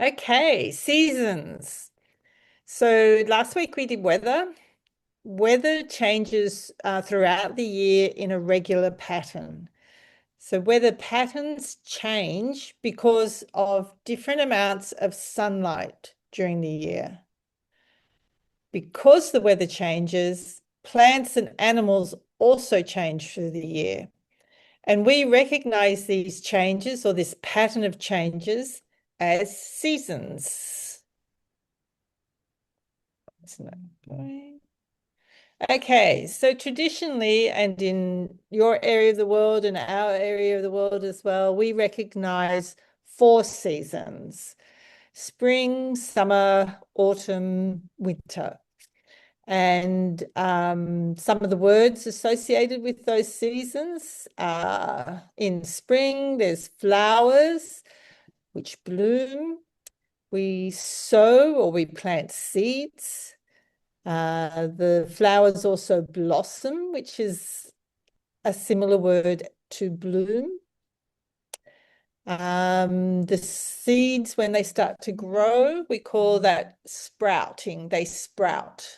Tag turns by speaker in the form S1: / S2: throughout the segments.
S1: Okay, seasons. So last week we did weather. Weather changes throughout the year in a regular pattern. So weather patterns change because of different amounts of sunlight during the year. Because the weather changes, plants and animals also change through the year. And we recognize these changes or this pattern of changes as seasons. That's no point. Okay, so traditionally, and in your area of the world and our area of the world as well, we recognize four seasons: spring, summer, autumn, winter. And some of the words associated with those seasons are in spring, there's flowers which bloom. We sow or we plant seeds. The flowers also blossom, which is a similar word to bloom. The seeds, when they start to grow, we call that sprouting. They sprout.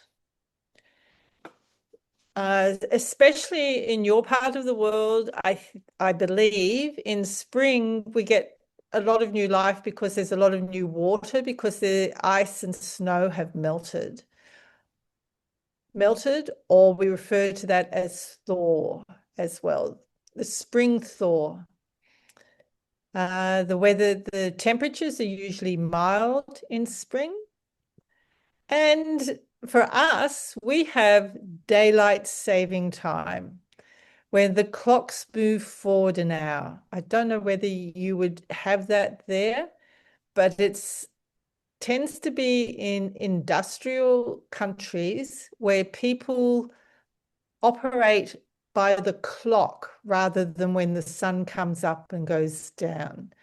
S1: Especially in your part of the world, I believe in spring we get a lot of new life because there's a lot of new water because the ice and snow have melted. Or we refer to that as thaw as well, the spring thaw. The temperatures are usually mild in spring. And for us, we have daylight saving time when the clocks move forward an hour. I don't know whether you would have that there, but it's tends to be in industrial countries where people operate by the clock rather than when the sun comes up and goes down.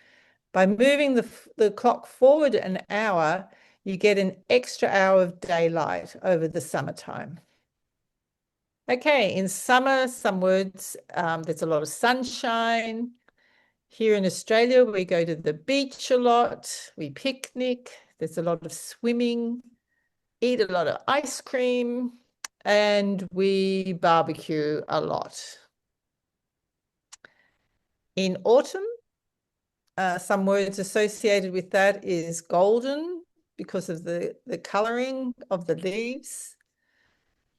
S1: By moving the clock forward an hour, you get an extra hour of daylight over the summertime. Okay, in summer, some words, there's a lot of sunshine. Here in Australia, we go to the beach a lot, we picnic, there's a lot of swimming, eat a lot of ice cream, and we barbecue a lot. In autumn, some words associated with that is golden because of the colouring of the leaves.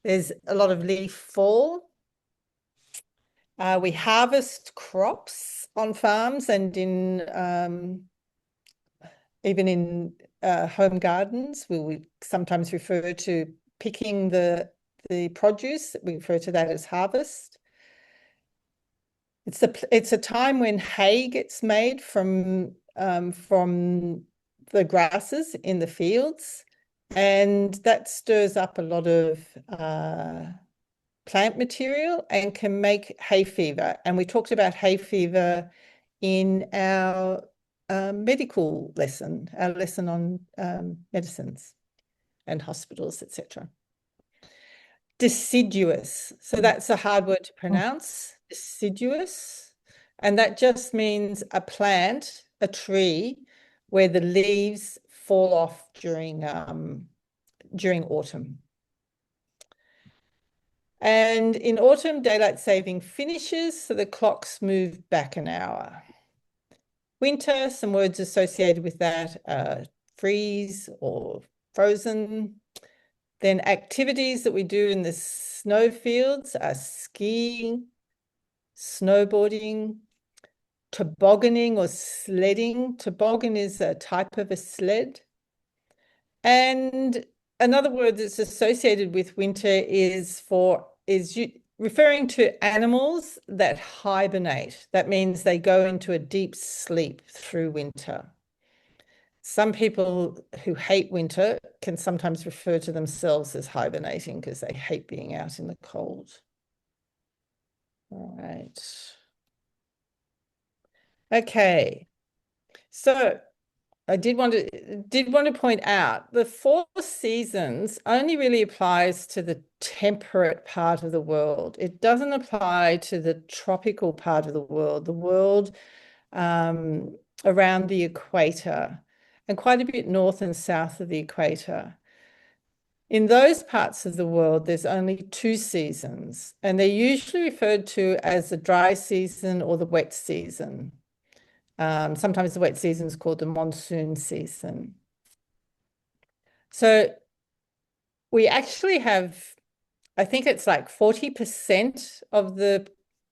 S1: There's a lot of leaf fall. We harvest crops on farms and even in home gardens. We would sometimes refer to picking the produce. We refer to that as harvest. It's a time when hay gets made from the grasses in the fields, and that stirs up a lot of plant material and can make hay fever. And we talked about hay fever in our medical lesson, our lesson on medicines and hospitals, etc. Deciduous. So that's a hard word to pronounce, deciduous. And that just means a plant, a tree, where the leaves fall off during autumn. And in autumn, daylight saving finishes, so the clocks move back an hour. Winter, some words associated with that, freeze or frozen. Then activities that we do in the snow fields are skiing, snowboarding, tobogganing or sledding. Toboggan is a type of a sled. And another word that's associated with winter is referring to animals that hibernate. That means they go into a deep sleep through winter. Some people who hate winter can sometimes refer to themselves as hibernating because they hate being out in the cold. All right. Okay. So I did want to point out the four seasons only really applies to the temperate part of the world. It doesn't apply to the tropical part of the world around the equator. and quite a bit north and south of the equator. In those parts of the world, there's only 2 seasons, and they're usually referred to as the dry season or the wet season. Sometimes the wet season is called the monsoon season. So we actually have, I think it's like 40% of the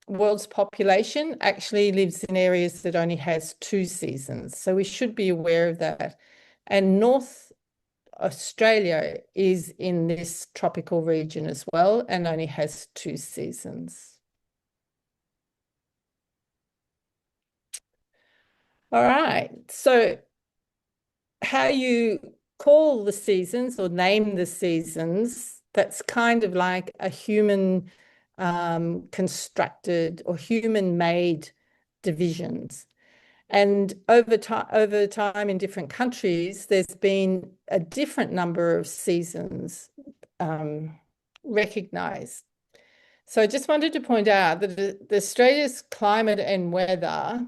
S1: world's population actually lives in areas that only has 2 seasons. So we should be aware of that. And North Australia is in this tropical region as well and only has 2 seasons. All right. So how you call the seasons or name the seasons, that's kind of like a human constructed or human-made divisions. And over time in different countries, there's been a different number of seasons recognized. So I just wanted to point out that Australia's climate and weather,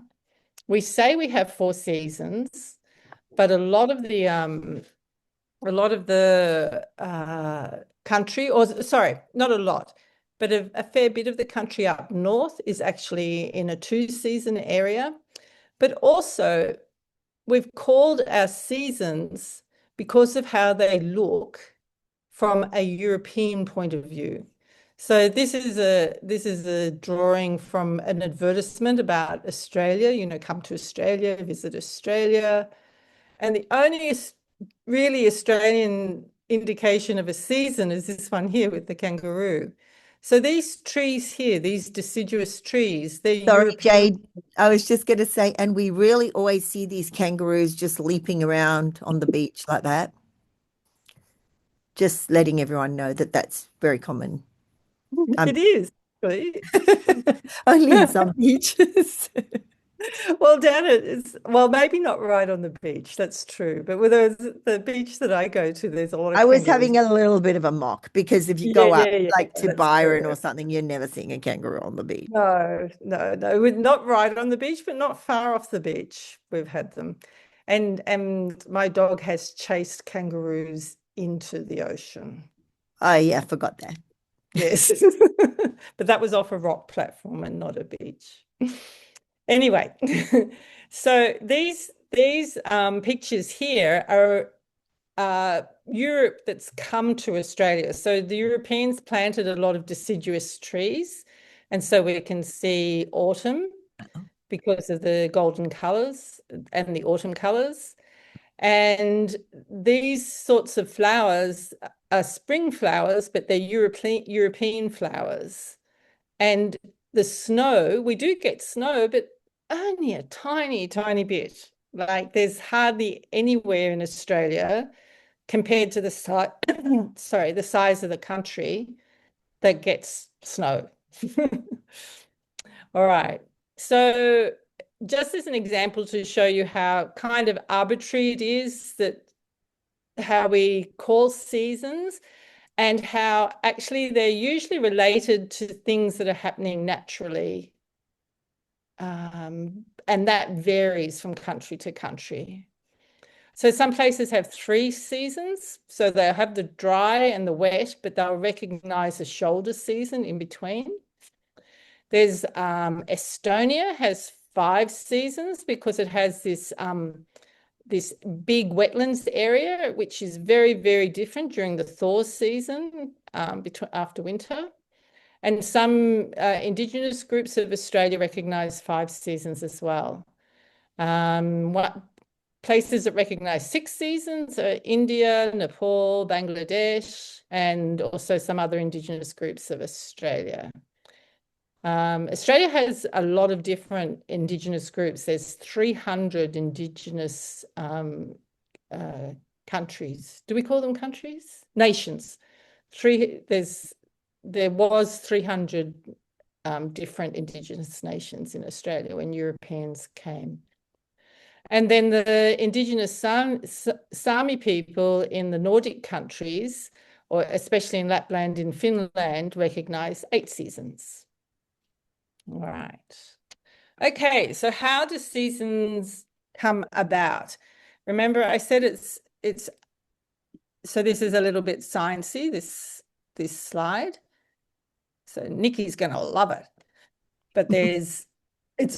S1: we say we have 4 seasons, but a lot of the country, or sorry, not a lot, but a fair bit of the country up north is actually in a 2-season area. But also, we've called our seasons because of how they look from a European point of view. So this is a drawing from an advertisement about Australia, come to Australia, visit Australia. And the only really Australian indication of a season is this one here with the kangaroo. So these trees here, these deciduous trees, they're
S2: Sorry,
S1: European.
S2: Jade. I was just going to say, and we really always see these kangaroos just leaping around on the beach like that. Just letting everyone know that that's very common.
S1: It is, actually.
S2: Only in some beaches.
S1: Well, down it's well, maybe not right on the beach. That's true. But with the beach that I go to, there's a lot of
S2: I was
S1: kangaroos.
S2: having a little bit of a mock because if you
S1: Yeah,
S2: go up
S1: yeah, yeah.
S2: like to
S1: That's
S2: Byron
S1: true.
S2: or something, you're never seeing a kangaroo on the beach.
S1: No, no, no. We're not right on the beach, but not far off the beach. We've had them. And my dog has chased kangaroos into the ocean.
S2: Oh, yeah, I forgot that.
S1: Yes. But that was off a rock platform and not a beach. Anyway, so these pictures here are Europe that's come to Australia. So the Europeans planted a lot of deciduous trees, and so we can see autumn because of the golden colors and the autumn colors. And these sorts of flowers are spring flowers, but they're European flowers. And the snow, we do get snow, but only a tiny, tiny bit. Like there's hardly anywhere in Australia compared to the size, sorry, the size of the country that gets snow. All right. So just as an example to show you how kind of arbitrary it is that how we call seasons and how actually they're usually related to things that are happening naturally. And that varies from country to country. So some places have 3 seasons. So they'll have the dry and the wet, but they'll recognize a shoulder season in between. There's Estonia has 5 seasons because it has this this big wetlands area, which is very, very different during the thaw season after winter. And some Indigenous groups of Australia recognise 5 seasons as well. What places that recognise 6 seasons are India, Nepal, Bangladesh, and also some other Indigenous groups of Australia. Australia has a lot of different Indigenous groups. There's 300 Indigenous countries. Do we call them countries? Nations. There was 300 different Indigenous nations in Australia when Europeans came. And then the Indigenous Sami people in the Nordic countries, or especially in Lapland and Finland, recognise 8 seasons. All right. Okay, so how do seasons come about? Remember, I said it's so this is a little bit sciencey, this slide. So Nikki's gonna love it. But it's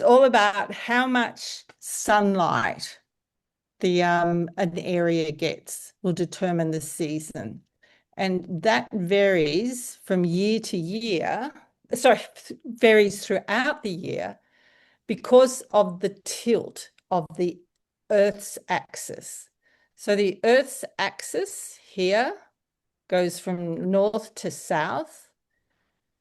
S1: all about how much sunlight an area gets will determine the season. And that varies from year to year, sorry, varies throughout the year because of the tilt of the Earth's axis. So the Earth's axis here goes from north to south.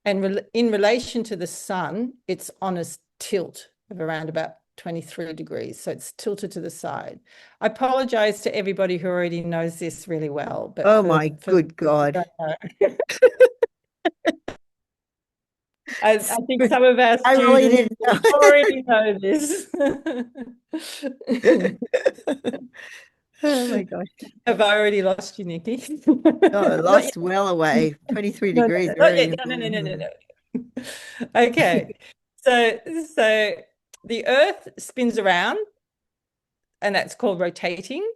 S1: And in relation to the sun, it's on a tilt of around about 23 degrees. So it's tilted to the side. I apologize to everybody who already knows this really well, but
S2: Oh my good God.
S1: I think some of our
S2: I really
S1: students
S2: didn't know.
S1: already know this.
S2: Oh my gosh.
S1: Have I already lost you, Nikki?
S2: Oh, lost well away. 23
S1: No,
S2: degrees.
S1: not yet.
S2: Very
S1: No. Okay. So the Earth spins around, and that's called rotating.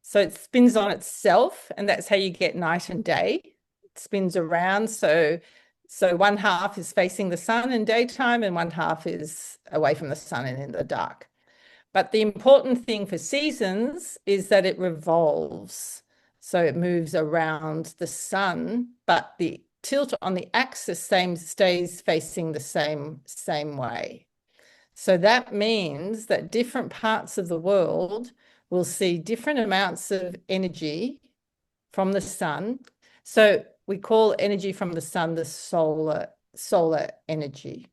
S1: So it spins on itself, and that's how you get night and day. It spins around. So one half is facing the sun in daytime, and one half is away from the sun and in the dark. But the important thing for seasons is that it revolves. So it moves around the sun, but the tilt on the axis stays facing the same way. So that means that different parts of the world will see different amounts of energy from the sun. So we call energy from the sun the solar energy.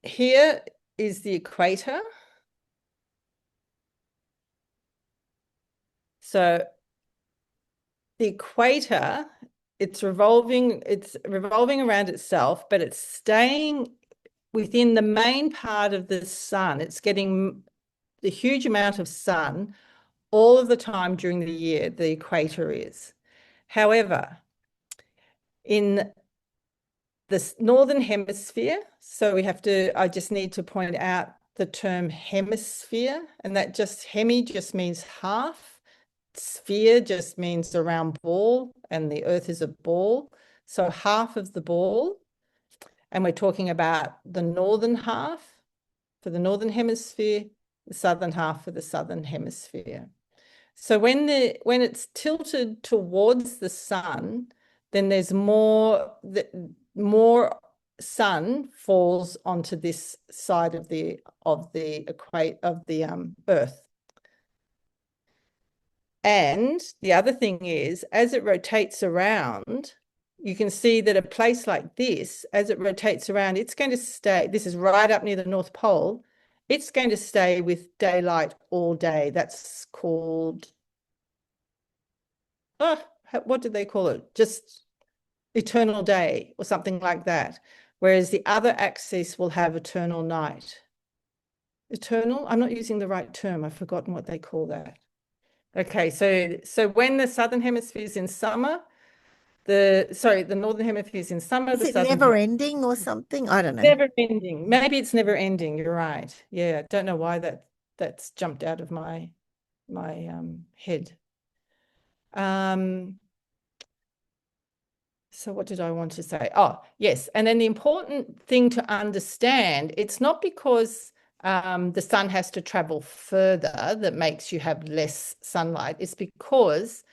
S1: Here is the equator. So the equator, it's revolving around itself, but it's staying within the main part of the sun. It's getting the huge amount of sun all of the time during the year, the equator is. However, in the northern hemisphere, so I just need to point out the term hemisphere, and that hemi just means half. Sphere just means a round ball, and the Earth is a ball. So half of the ball, and we're talking about the northern half for the northern hemisphere, the southern half for the southern hemisphere. So when it's tilted towards the sun, then there's more sun falls onto this side of the Earth. And the other thing is, as it rotates around, you can see that a place like this, as it rotates around, it's going to stay. This is right up near the North Pole. It's going to stay with daylight all day. That's called, what did they call it? Just eternal day or something like that. Whereas the other axis will have eternal night. Eternal? I'm not using the right term. I've forgotten what they call that. Okay, so when the southern hemisphere is in summer, the northern hemisphere is in summer,
S2: Is
S1: the
S2: it
S1: southern
S2: never ending or something? I don't know.
S1: never ending. Maybe it's never ending. You're right. Yeah, don't know why that's jumped out of my head. So what did I want to say? Oh, yes. And then the important thing to understand, it's not because the sun has to travel further that makes you have less sunlight. It's because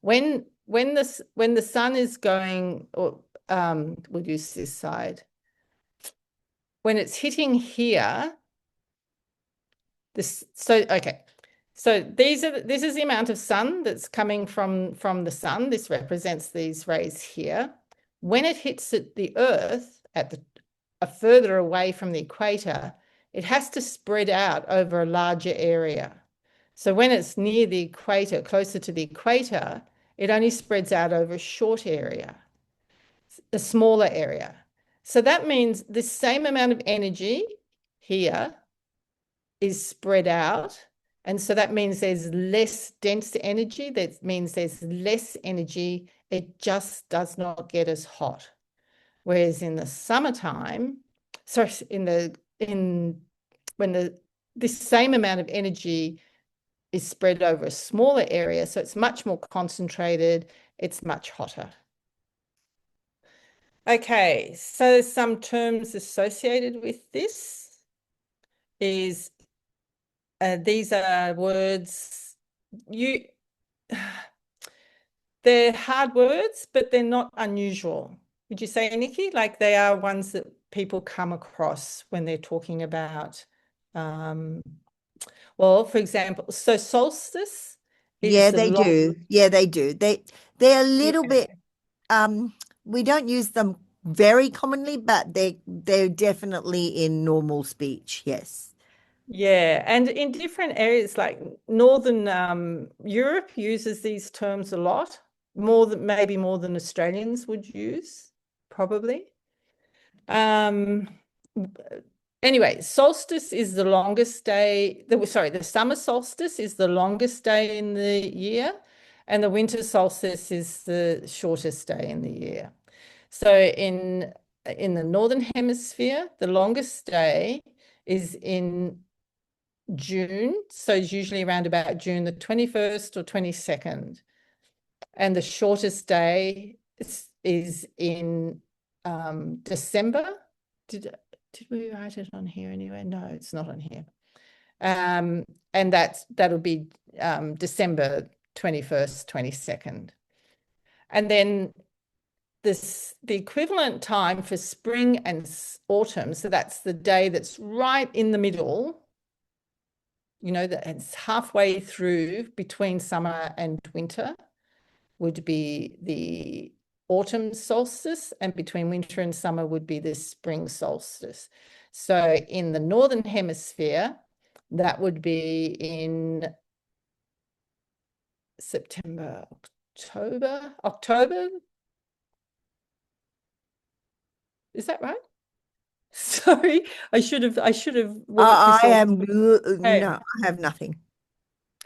S1: when the sun is going, or we'll use this side, when it's hitting here, okay. So this is the amount of sun that's coming from the sun. This represents these rays here. When it hits the Earth further away from the equator, it has to spread out over a larger area. So when it's near the equator, closer to the equator, it only spreads out over a short area, a smaller area. So that means the same amount of energy here is spread out. And so that means there's less dense energy. That means there's less energy. It just does not get as hot. Whereas in the summertime, sorry, in the in when the this same amount of energy is spread over a smaller area, so it's much more concentrated, it's much hotter. Okay, so some terms associated with this is these are words you they're hard words, but they're not unusual. Would you say, Nikki? Like they are ones that people come across when they're talking about, well, for example, so solstice is
S2: Yeah,
S1: the
S2: they
S1: long,
S2: do. Yeah, they do. They're a little
S1: yeah,
S2: bit we don't use them very commonly, but they're definitely in normal speech. Yes.
S1: yeah. And in different areas, like Northern Europe uses these terms a lot, more than maybe more than Australians would use, probably. Um, anyway, solstice is the longest day. Sorry, the summer solstice is the longest day in the year, and the winter solstice is the shortest day in the year. So in the northern hemisphere, the longest day is in June. So it's usually around about June the 21st or 22nd. And the shortest day is in December. Did we write it on here anyway? No, it's not on here. And that'll be December 21st, 22nd. And then the equivalent time for spring and autumn, so that's the day that's right in the middle, that it's halfway through between summer and winter, would be the autumn solstice, and between winter and summer would be the spring solstice. So in the northern hemisphere, that would be in September, October. Is that right? Sorry, I should have worked
S2: I
S1: this all.
S2: am
S1: Okay.
S2: no, I have nothing.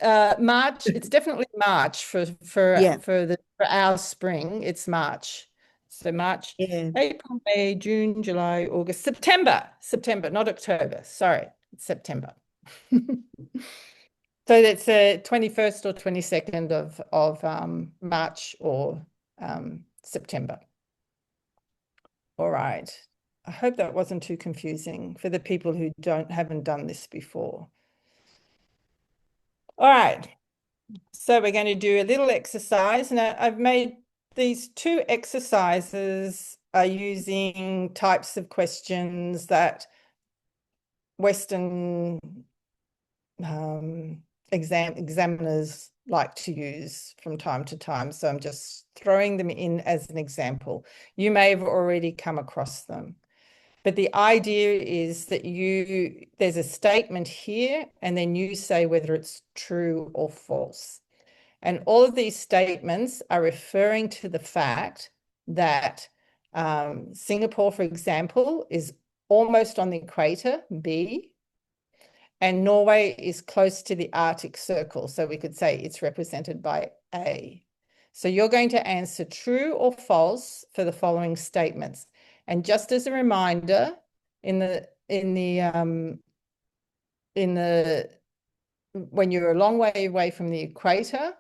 S1: March. It's definitely March
S2: Yeah.
S1: for our spring. It's March. So March,
S2: Yeah.
S1: April, May, June, July, August, September, not October. Sorry, it's September. So that's the 21st or 22nd of March or September. All right. I hope that wasn't too confusing for the people who haven't done this before. All right. So we're going to do a little exercise. Now I've made these two exercises are using types of questions that Western examiners like to use from time to time. So I'm just throwing them in as an example. You may have already come across them. But the idea is that there's a statement here, and then you say whether it's true or false. And all of these statements are referring to the fact that Singapore, for example, is almost on the equator, B, and Norway is close to the Arctic Circle. So we could say it's represented by A. So you're going to answer true or false for the following statements. And just as a reminder, when you're a long way away from the equator,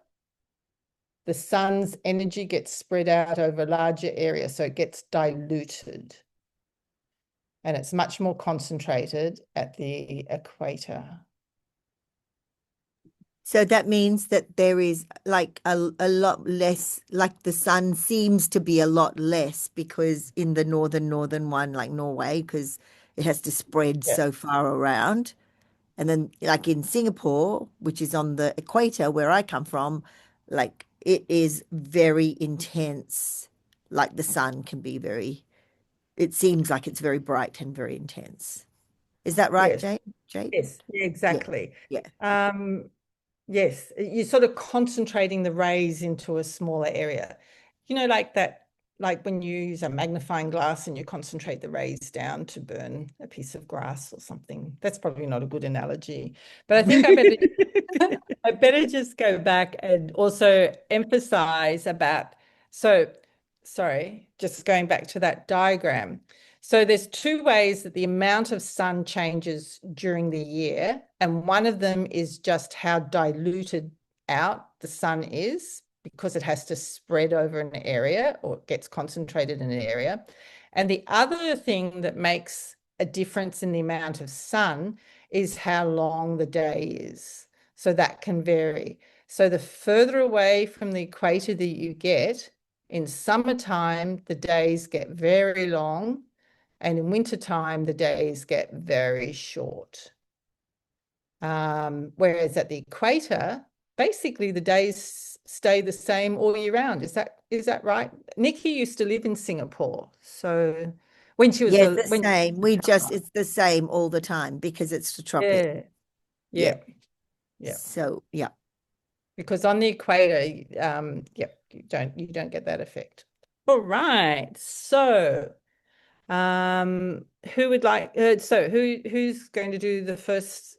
S1: the sun's energy gets spread out over larger areas, so it gets diluted. And it's much more concentrated at the equator.
S2: So that means that there is like a lot less, like the sun seems to be a lot less because in the northern one, like Norway, because it has to spread
S1: Yeah.
S2: so far around. And then like in Singapore, which is on the equator where I come from, like it is very intense. Like the sun can be it seems like it's very bright and very intense. Is that right,
S1: Yes.
S2: Jade? Jade?
S1: Yes,
S2: Yeah.
S1: exactly.
S2: Yeah.
S1: Yes, you're sort of concentrating the rays into a smaller area. Like that, like when you use a magnifying glass and you concentrate the rays down to burn a piece of grass or something. That's probably not a good analogy, but I think I better just go back and also emphasize about, so sorry, just going back to that diagram. So there's two ways that the amount of sun changes during the year, and one of them is just how diluted out the sun is because it has to spread over an area or it gets concentrated in an area. And the other thing that makes a difference in the amount of sun is how long the day is. So that can vary. So the further away from the equator that you get, in summertime, the days get very long, and in wintertime, the days get very short. Whereas at the equator, basically the days stay the same all year round. Is that right? Nikki used to live in Singapore, so when she was
S2: Yeah, it's the
S1: when
S2: same. It's the same all the time because it's the tropic.
S1: yeah,
S2: Yeah.
S1: yeah, yeah.
S2: So, yeah.
S1: Because on the equator, yeah, you don't get that effect. All right. So, who would like? So who's going to do the first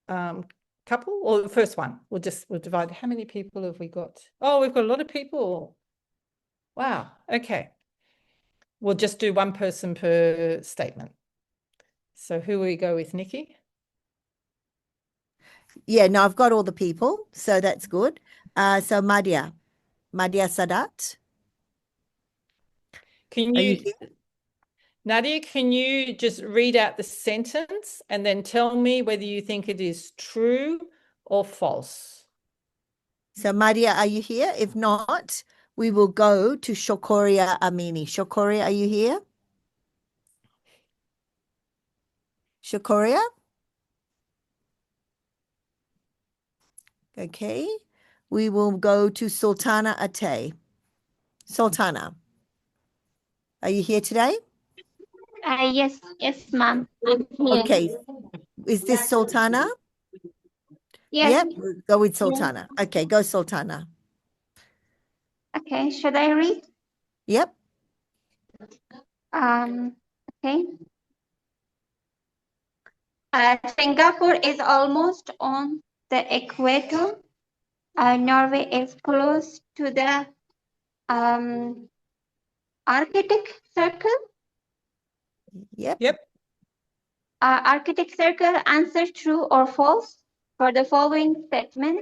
S1: couple or the first one? We'll divide. How many people have we got? Oh, we've got a lot of people. Wow. Okay. We'll just do one person per statement. So who will we go with, Nikki?
S2: Yeah, no, I've got all the people, so that's good. So Madhya Sadat,
S1: Can
S2: are you
S1: you,
S2: here?
S1: Nadia, can you just read out the sentence and then tell me whether you think it is true or false?
S2: So Madhya, are you here? If not, we will go to Shokoria Amini. Shokoria, are you here? Shokoria? Okay. We will go to Sultana Ate. Sultana, are you here today?
S3: Yes, yes, ma'am. I'm here.
S2: Okay. Is this Sultana?
S3: Yes.
S2: Yep. We'll go with
S3: Yes.
S2: Sultana. Okay, go Sultana.
S3: Okay. Should I read?
S2: Yep.
S3: Okay. Singapore is almost on the equator. Norway is close to the um, Arctic Circle.
S2: Yep.
S1: Yep.
S3: Arctic Circle. Answer true or false for the following statement.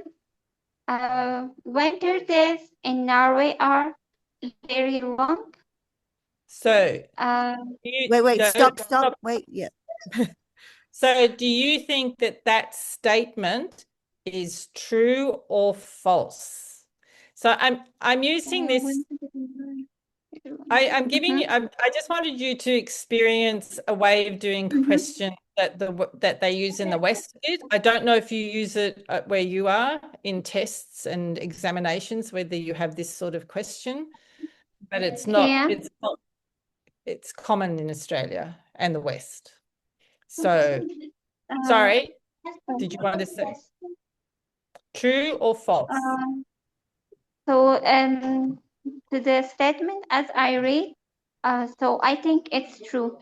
S3: Winter days in Norway are very long.
S1: So
S2: Wait,
S1: no,
S2: stop.
S1: stop.
S2: Wait, yeah.
S1: So do you think that that statement is true or false? So I'm using this. I'm giving you. I just wanted you to experience a way of doing
S3: Mhm.
S1: question that they use in the West. I don't know if you use it where you are in tests and examinations, whether you have this sort of question, but it's not.
S3: Yeah.
S1: It's common in Australia and the West. So
S3: Uh,
S1: sorry, did you want to say true or false?
S3: uh, so to the statement as I read, so I think it's true.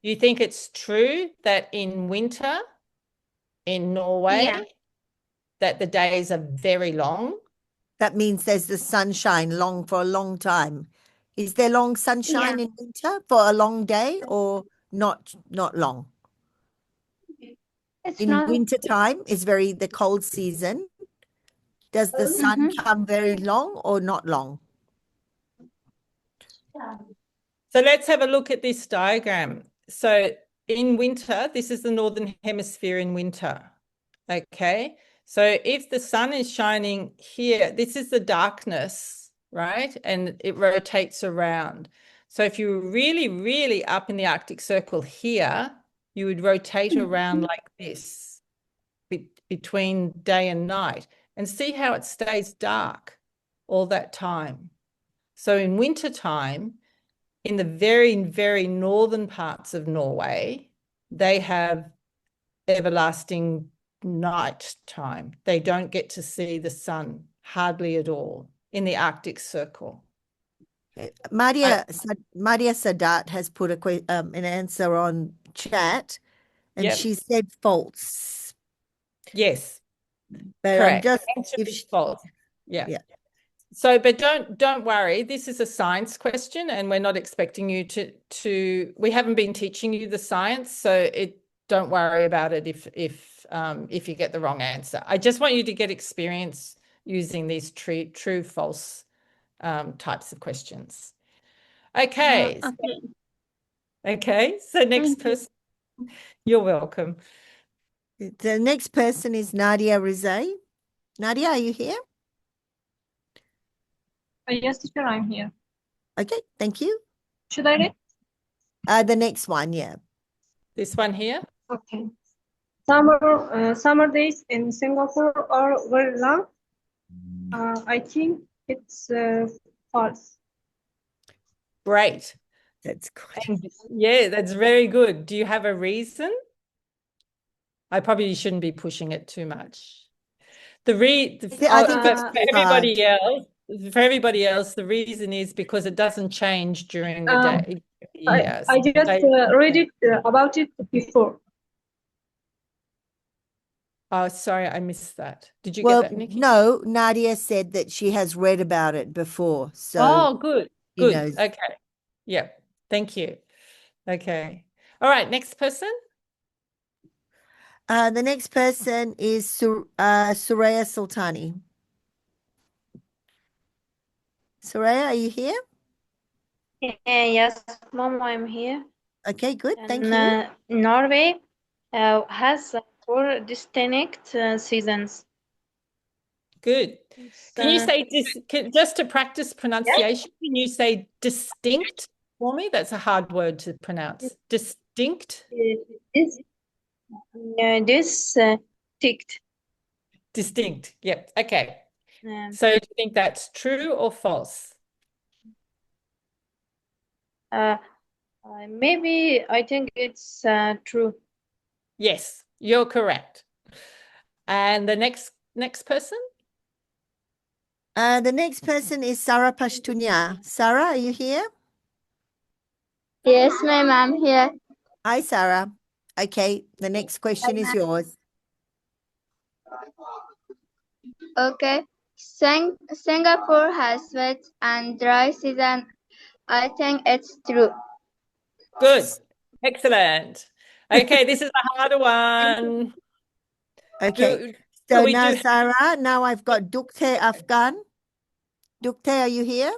S1: You think it's true that in winter in
S3: Yeah.
S1: Norway that the days are very long?
S2: That means there's the sunshine long for a long time. Is there long
S3: Yeah.
S2: sunshine in winter for a long day or not long?
S3: It's
S2: In
S3: not.
S2: winter time is very the cold season. Does the sun
S3: Mhm.
S2: come very long or not long?
S1: So let's have a look at this diagram. So in winter, this is the northern hemisphere in winter. Okay. So if the sun is shining here, this is the darkness, right? And it rotates around. So if you were really, really up in the Arctic Circle here, you would rotate around like this between day and night and see how it stays dark all that time. So in winter time, in the very, very northern parts of Norway, they have everlasting night time. They don't get to see the sun hardly at all in the Arctic Circle.
S2: Maria Sadat has put an answer on chat, and
S1: Yep.
S2: she said false.
S1: Yes.
S2: But I'm
S1: Correct.
S2: just
S1: The answer
S2: if
S1: is
S2: she,
S1: false. Yeah.
S2: yeah.
S1: So, but don't worry. This is a science question, and we're not expecting you to. We haven't been teaching you the science, so don't worry about it if you get the wrong answer. I just want you to get experience using these true false types of questions. Okay.
S3: Okay.
S1: Okay. So next
S3: Thank you.
S1: person, you're welcome.
S2: The next person is Nadia Rizai. Nadia, are you here?
S4: Yes, teacher, I'm here.
S2: Okay, thank you.
S4: Should I read?
S2: The next one, yeah.
S1: This one here.
S4: Okay. Summer days in Singapore are very long. I think it's false.
S1: Great.
S2: That's good.
S1: And yeah, that's very good. Do you have a reason? I probably shouldn't be pushing it too much.
S2: I think
S1: but
S2: it's
S1: for
S2: too
S1: everybody else, the reason is because it doesn't change during the day. Yes.
S4: I just read it about it before.
S1: Oh, sorry, I missed that. Did you
S2: Well,
S1: get that, Nikki?
S2: no, Nadia said that she has read about it before. So
S1: Oh, good.
S2: she
S1: Good.
S2: knows.
S1: Okay. Yeah. Thank you. Okay. All right. Next person.
S2: The next person is Suraya Sultani. Suraya, are you here?
S5: Yes, Mom, I'm here.
S2: Okay, good. Thank
S5: And
S2: you.
S5: Norway has 4 distinct seasons.
S1: Good.
S5: It's,
S1: Can you say just to practice pronunciation, can you say distinct for me? That's a hard word to pronounce. Distinct?
S5: this ticked.
S1: Distinct. Yep. Okay.
S5: Um,
S1: So do you think that's true or false?
S5: Maybe I think it's true.
S1: Yes, you're correct. And the next person?
S2: The next person is Sarah Pashtunya. Sarah, are you here?
S3: Yes, ma'am, I'm here.
S2: Hi, Sarah. Okay, the next question is yours.
S3: Okay. Singapore has wet and dry season. I think it's true.
S1: Good. Excellent. Okay, this is a harder one.
S2: Okay,
S1: So
S2: so
S1: we
S2: now,
S1: do
S2: Sarah, now I've got Dukte Afghan. Dukte, are you here?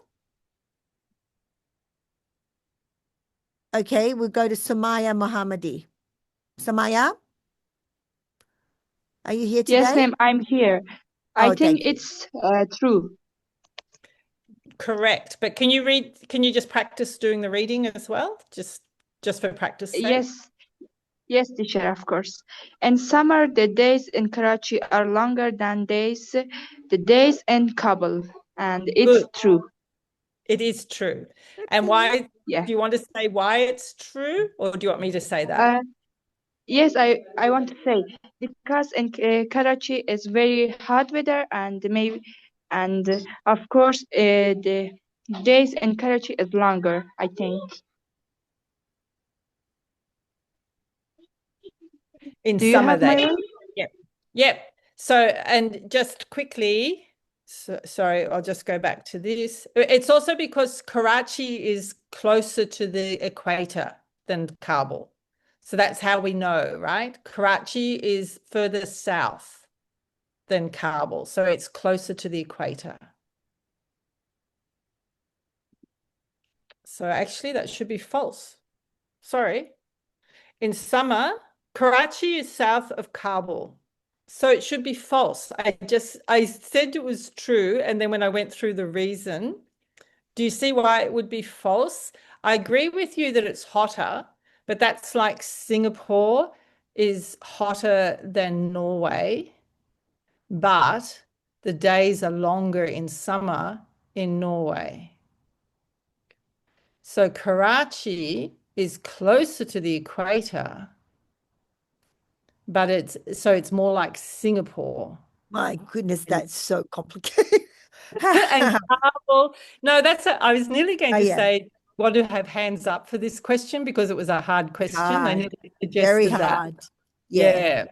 S2: Okay, we'll go to Samaya Mohammadi. Samaya, are you here today?
S6: Yes, ma'am, I'm here. I
S2: Oh,
S6: think
S2: thank you.
S6: it's true.
S1: correct. But can you just practice doing the reading as well? Just for practice sake?
S6: Yes, teacher, of course. In summer, the days in Karachi are longer than the days in Kabul, and it's
S1: Good.
S6: true.
S1: It is true. And why
S6: Yeah.
S1: do you want to say why it's true, or do you want me to say that?
S6: Yes, I want to say because in Karachi is very hot weather, and of course the days in Karachi is longer, I think.
S1: In
S6: Do you
S1: summer
S6: have my
S1: they.
S6: one?
S1: Yep. So, and just quickly, sorry, I'll just go back to this. It's also because Karachi is closer to the equator than Kabul. So that's how we know, right? Karachi is further south than Kabul. So it's closer to the equator. So actually that should be false. Sorry. In summer, Karachi is south of Kabul. So it should be false. I said it was true. And then when I went through the reason, do you see why it would be false? I agree with you that it's hotter, but that's like Singapore is hotter than Norway, but the days are longer in summer in Norway. So Karachi is closer to the equator, but it's more like Singapore.
S2: My goodness, that's so complicated.
S1: And Kabul, no, I was nearly going
S2: Oh,
S1: to
S2: yeah.
S1: say, want to have hands up for this question because it was a hard question. I
S2: Hard.
S1: nearly
S2: Very
S1: suggested that.
S2: hard. Yeah.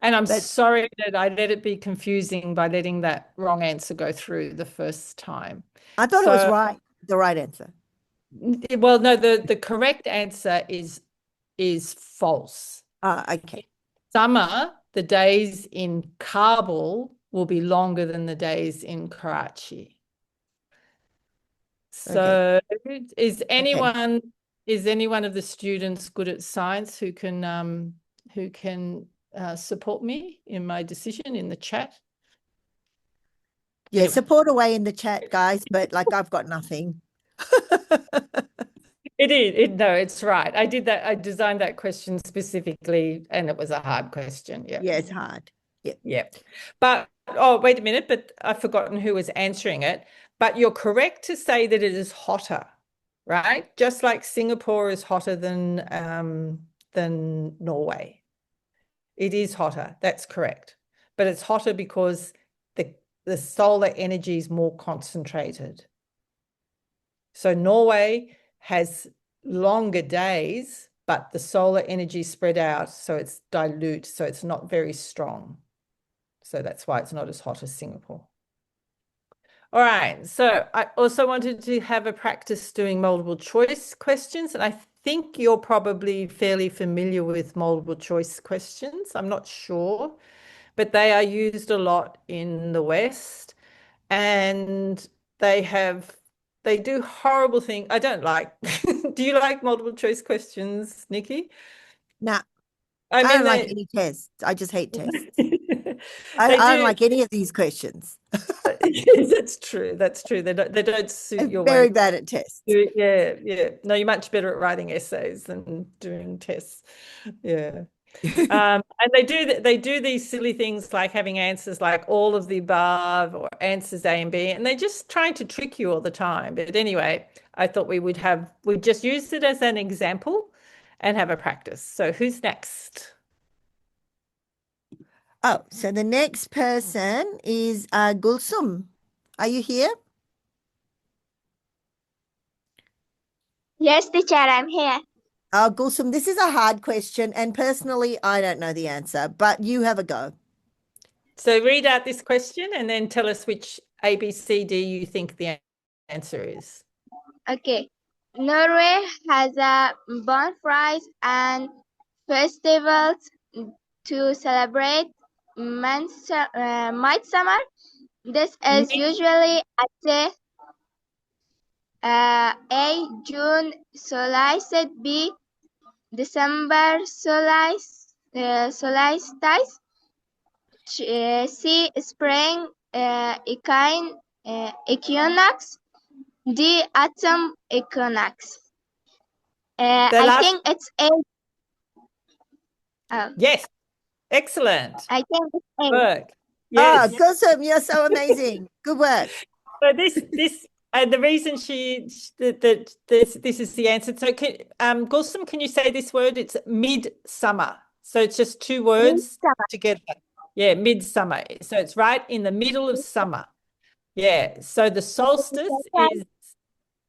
S1: And I'm
S2: But
S1: sorry that I let it be confusing by letting that wrong answer go through the first time.
S2: I thought it was
S1: So,
S2: right, the right answer.
S1: well, no, the correct answer is false.
S2: Okay.
S1: Summer, the days in Kabul will be longer than the days in Karachi. So is anyone of the students good at science who can support me in my decision in the chat?
S2: Yeah,
S1: Anyway.
S2: support away in the chat, guys, but like I've got nothing.
S1: It is. No, it's right. I did that. I designed that question specifically, and it was a hard question. Yeah.
S2: Yeah, it's hard. Yeah.
S1: Yeah. But, oh, wait a minute, but I've forgotten who was answering it. But you're correct to say that it is hotter, right? Just like Singapore is hotter than Norway. It is hotter. That's correct. But it's hotter because the solar energy is more concentrated. So Norway has longer days, but the solar energy spread out, so it's dilute, so it's not very strong. So that's why it's not as hot as Singapore. All right, so I also wanted to have a practice doing multiple choice questions, and I think you're probably fairly familiar with multiple choice questions. I'm not sure, but they are used a lot in the West, and they do horrible things. I don't like. Do you like multiple choice questions, Nikki?
S2: Nah,
S1: I
S2: I
S1: mean,
S2: don't like any tests. I just hate tests. I
S1: they
S2: don't
S1: do.
S2: like any of these questions.
S1: Yes, that's true. That's true. They don't suit
S2: I'm
S1: your way.
S2: very bad at tests.
S1: Yeah, yeah. No, you're much better at writing essays than doing tests. Yeah. And they do these silly things like having answers like all of the above or answers A and B, and they're just trying to trick you all the time. But anyway, I thought we'd just use it as an example and have a practice. So who's next?
S2: Oh, so the next person is Gulsum. Are you here?
S3: Yes, teacher, I'm here.
S2: Gulsum, this is a hard question, and personally, I don't know the answer, but you have a go.
S1: So read out this question and then tell us which A, B, C, D you think the answer is.
S3: Okay. Norway has a bonfires and festivals to celebrate midsummer. This is usually at A. June solstice, B. December solstice, C. Spring equinox, D. Autumn equinox. I think it's A.
S1: Yes, excellent.
S3: I think it's A.
S1: Work. Yes.
S2: Gulsum, you're so amazing. Good work.
S1: So the reason this is the answer. So Gulsum, can you say this word? It's midsummer. So it's just two words together. Yeah, midsummer. So it's right in the middle of summer. Yeah. So the solstice is,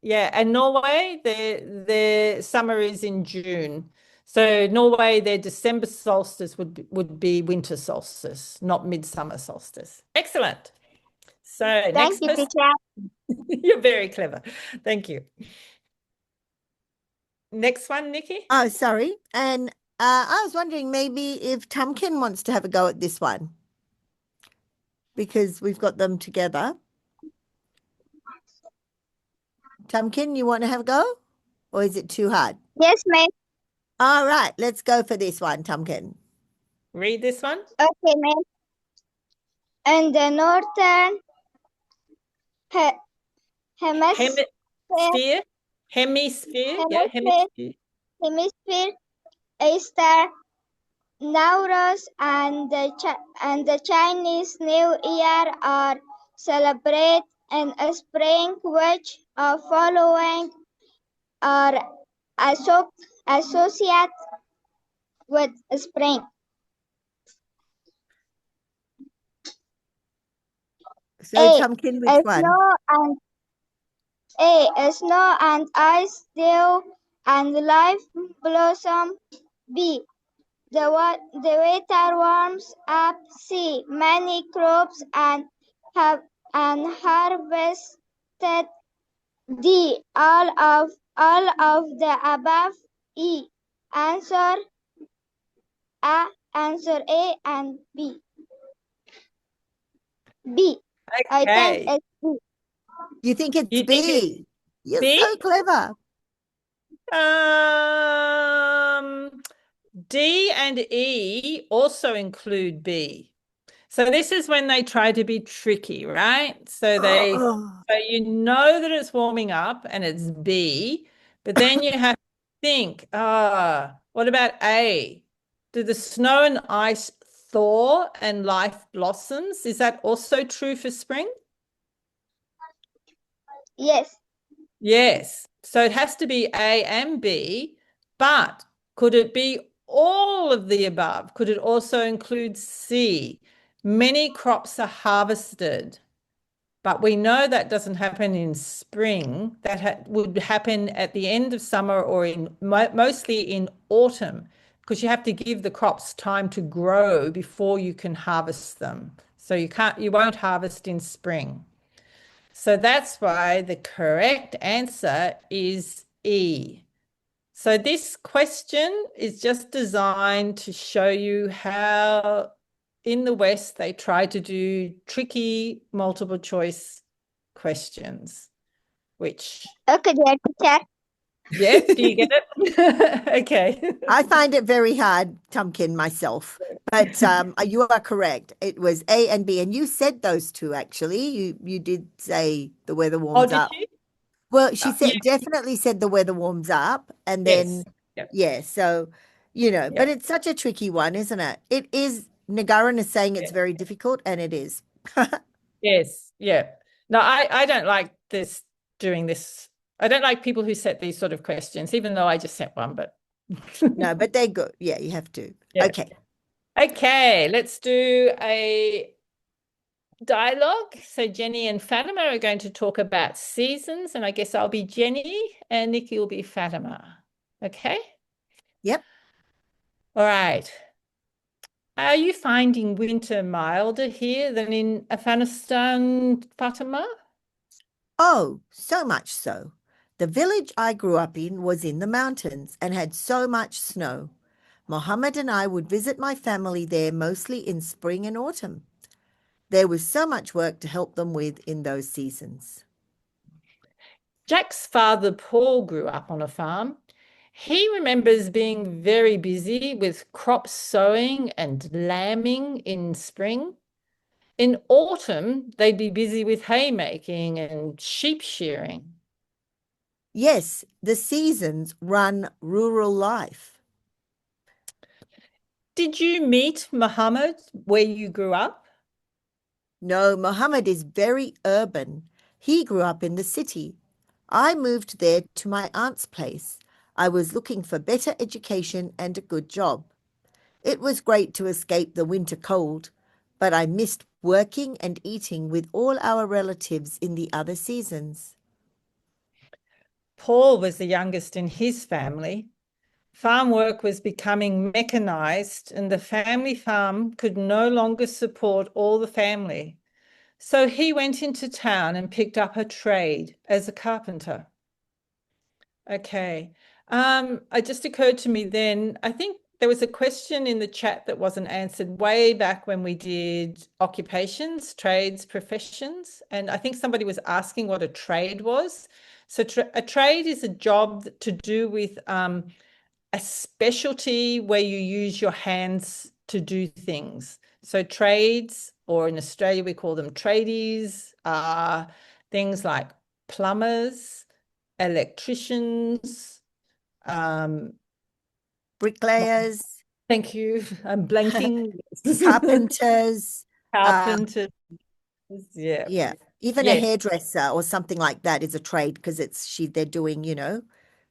S1: yeah, and Norway, their summer is in June. So Norway, their December solstice would be winter solstice, not midsummer solstice. Excellent. So
S3: Thank you, teacher.
S1: You're very clever. Thank you. Next one, Nikki.
S2: Oh, sorry. And I was wondering maybe if Tamkin wants to have a go at this one because we've got them together. Tamkin, you want to have a go? Or is it too hard?
S3: Yes, ma'am.
S2: All right, let's go for this one, Tamkin.
S1: Read this one.
S3: Okay, ma'am. In the northern hemisphere, Easter, Nowruz, and the Chinese New Year are celebrated in spring, which following are associated with spring.
S2: So, Tamkin, which one?
S3: Snow and ice, dew and live blossom. B.
S7: The water warms up. C. Many crops and harvested. D. All of the above. E. Answer Answer A and B. B. I think
S1: Okay.
S7: it's B.
S2: You think it's
S1: You think it's
S2: B? You're
S1: B?
S2: so clever.
S1: D and E also include B. So this is when they try to be tricky, right? So you know that it's warming up and it's B, but then you have to think, what about A? Do the snow and ice thaw and life blossoms? Is that also true for spring?
S7: Yes.
S1: Yes. So it has to be A and B, but could it be all of the above? Could it also include C? Many crops are harvested, but we know that doesn't happen in spring. That would happen at the end of summer or mostly in autumn, because you have to give the crops time to grow before you can harvest them. So you won't harvest in spring. So that's why the correct answer is E. So this question is just designed to show you how in the West they try to do tricky multiple choice questions, which,
S7: Okay, dear teacher.
S1: yep, do you get it? Okay.
S2: I find it very hard, Tumpkin, myself. But you are correct. It was A and B. And you said those two, actually. You did say the weather
S1: Oh,
S2: warms
S1: did
S2: up.
S1: you?
S2: Well, she
S1: Yeah.
S2: definitely said the weather warms up. And
S1: Yes.
S2: then,
S1: Yep.
S2: yeah, so, but
S1: Yep.
S2: it's such a tricky one, isn't it? It is. Nagaran is saying it's
S1: Yeah.
S2: very difficult, and it is.
S1: Yes. Yeah. No, I don't like doing this. I don't like people who set these sort of questions, even though I just set one, but
S2: No, but they're good. Yeah, you have to.
S1: yeah.
S2: Okay.
S1: Okay, let's do a dialogue. So Jenny and Fatima are going to talk about seasons, and I guess I'll be Jenny and Nikki will be Fatima. Okay?
S2: Yep.
S1: All right. Are you finding winter milder here than in Afghanistan, Fatima?
S2: Oh, so much so. The village I grew up in was in the mountains and had so much snow. Mohammed and I would visit my family there mostly in spring and autumn. There was so much work to help them with in those seasons.
S1: Jack's father, Paul, grew up on a farm. He remembers being very busy with crop sowing and lambing in spring. In autumn, they'd be busy with haymaking and sheep shearing.
S2: Yes, the seasons run rural life.
S1: Did you meet Muhammad where you grew up?
S2: No, Mohammed is very urban. He grew up in the city. I moved there to my aunt's place. I was looking for better education and a good job. It was great to escape the winter cold, but I missed working and eating with all our relatives in the other seasons.
S1: Paul was the youngest in his family. Farm work was becoming mechanized, and the family farm could no longer support all the family. So he went into town and picked up a trade as a carpenter. Okay. It just occurred to me then, I think there was a question in the chat that wasn't answered way back when we did occupations, trades, professions. And I think somebody was asking what a trade was. So a trade is a job to do with a specialty where you use your hands to do things. So trades, or in Australia, we call them tradies, are things like plumbers, electricians,
S2: Bricklayers,
S1: thank you, I'm blanking.
S2: carpenters,
S1: Carpenters, yeah.
S2: yeah, even a
S1: Yes.
S2: hairdresser or something like that is a trade because they're doing,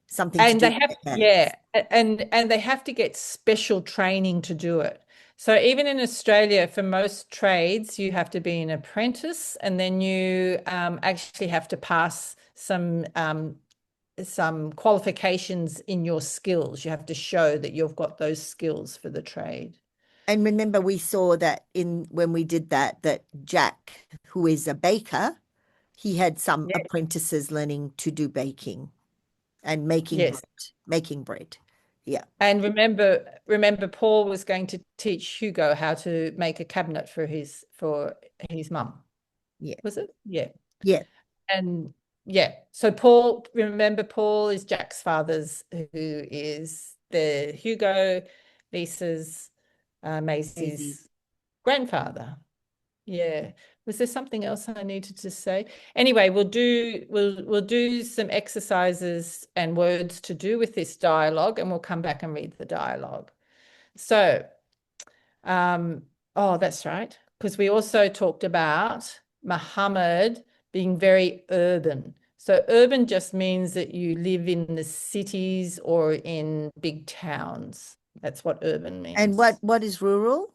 S2: something to
S1: And
S2: do
S1: they
S2: with
S1: have,
S2: their hands.
S1: yeah, and they have to get special training to do it. So even in Australia, for most trades, you have to be an apprentice, and then you actually have to pass some some qualifications in your skills. You have to show that you've got those skills for the trade.
S2: And remember, we saw that when we did that Jack, who is a baker, he had some
S1: Yes.
S2: apprentices learning to do baking and making
S1: Yes.
S2: bread. Yeah.
S1: And remember, Paul was going to teach Hugo how to make a cabinet for his mum.
S2: Yeah.
S1: Was it? Yeah.
S2: Yeah.
S1: And yeah, so Paul is Jack's father's, who is the Hugo, Lisa's, Maisie's grandfather. Yeah. Was there something else I needed to say? Anyway, we'll do some exercises and words to do with this dialogue, and we'll come back and read the dialogue. So, oh, that's right, because we also talked about Muhammad being very urban. So urban just means that you live in the cities or in big towns. That's what urban means.
S2: And what is rural?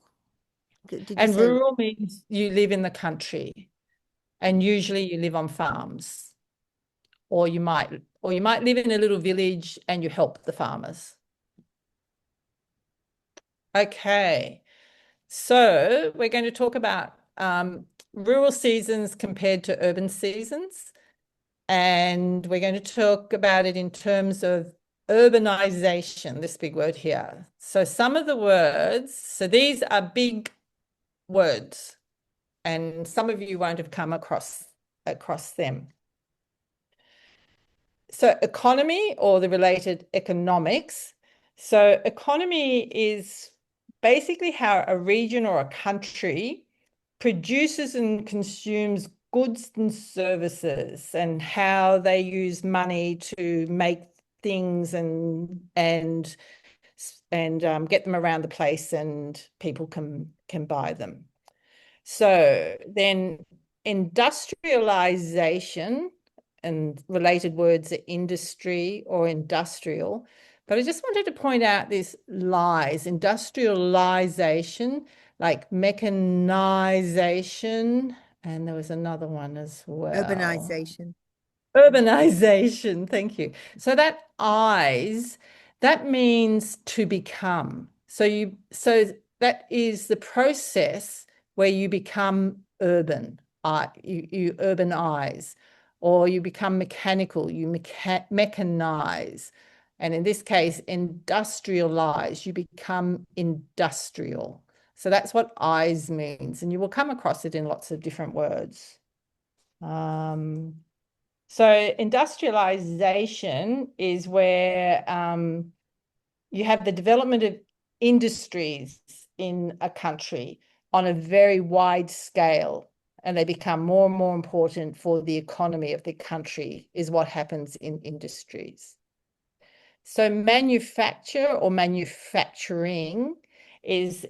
S1: And rural means you live in the country, and usually you live on farms, or you might live in a little village and you help the farmers. Okay, so we're going to talk about rural seasons compared to urban seasons, and we're going to talk about it in terms of urbanization, this big word here. So some of the words, so these are big words, and some of you won't have come across them. So economy, or the related economics. So economy is basically how a region or a country produces and consumes goods and services, and how they use money to make things and get them around the place, and people can buy them. So then industrialization, and related words are industry or industrial. But I just wanted to point out this lies, industrialization, like mechanization, and there was another one as well.
S2: Urbanization.
S1: Urbanization, thank you. So that eyes, that means to become. So that is the process where you become urban. You urbanize, or you become mechanical, you mechanize. And in this case, industrialize, you become industrial. So that's what eyes means. And you will come across it in lots of different words. So industrialization is where you have the development of industries in a country on a very wide scale, and they become more and more important for the economy of the country, is what happens in industries. So manufacture or manufacturing is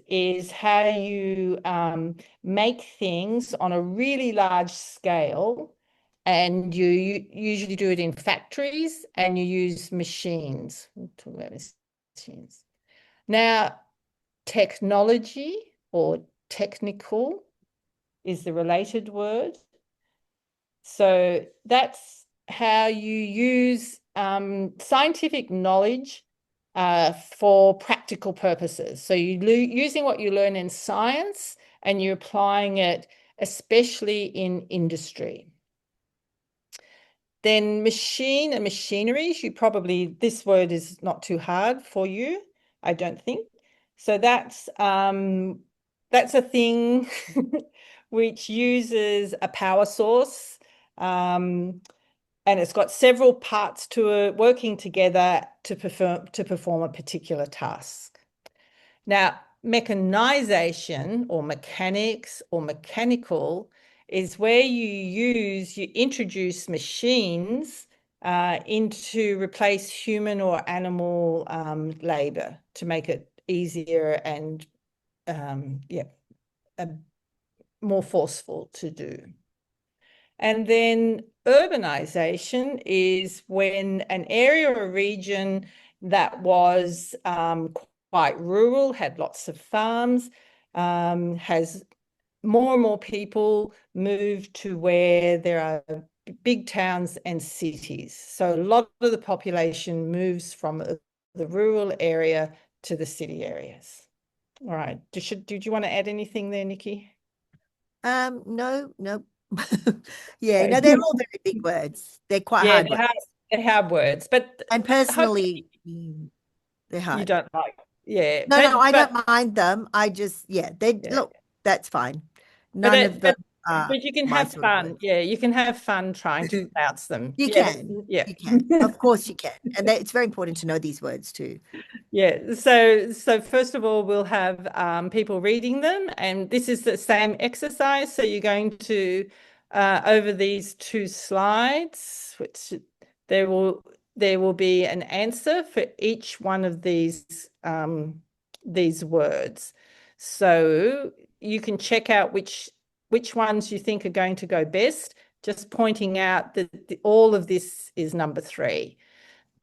S1: how you make things on a really large scale, and you usually do it in factories, and you use machines. We'll talk about machines. Now, technology or technical is the related word. So that's how you use scientific knowledge for practical purposes. So you're using what you learn in science, and you're applying it especially in industry. Then machine and machineries, this word is not too hard for you, I don't think. So that's a thing which uses a power source, and it's got several parts to it working together to perform a particular task. Now, mechanization or mechanics or mechanical is where you introduce machines to replace human or animal labor to make it easier and more forceful to do. And then urbanization is when an area or region that was quite rural, had lots of farms, has more and more people move to where there are big towns and cities. So a lot of the population moves from the rural area to the city areas. All right. Did you want to add anything there, Nikki?
S2: No. Yeah, no, they're all very big words. They're quite
S1: Yeah,
S2: hard words.
S1: they're hard words, but
S2: And personally, they're
S1: you
S2: hard.
S1: don't like. Yeah,
S2: No, I
S1: but
S2: don't mind them. I just, they
S1: Yeah.
S2: look, that's fine.
S1: but
S2: None of them are
S1: but you can
S2: my
S1: have
S2: sort of
S1: fun.
S2: words.
S1: Yeah, you can have fun trying to pronounce them.
S2: You
S1: Yeah,
S2: can.
S1: yeah.
S2: You can. Of course you can. And it's very important to know these words too.
S1: Yeah, so first of all, we'll have people reading them, and this is the same exercise. So you're going to over these 2 slides, which there will be an answer for each one of these words. So you can check out which ones you think are going to go best, just pointing out that all of this is number 3.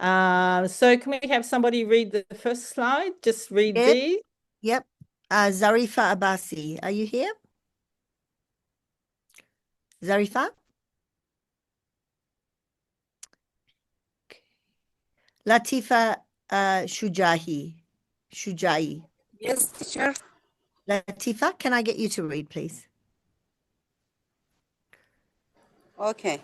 S1: So can we have somebody read the first slide? Just read
S2: Yep.
S1: these.
S2: Yep. Zarifa Abasi, are you here? Zarifa? Latifa Shujai.
S8: Yes, teacher.
S2: Latifa, can I get you to read, please?
S8: Okay.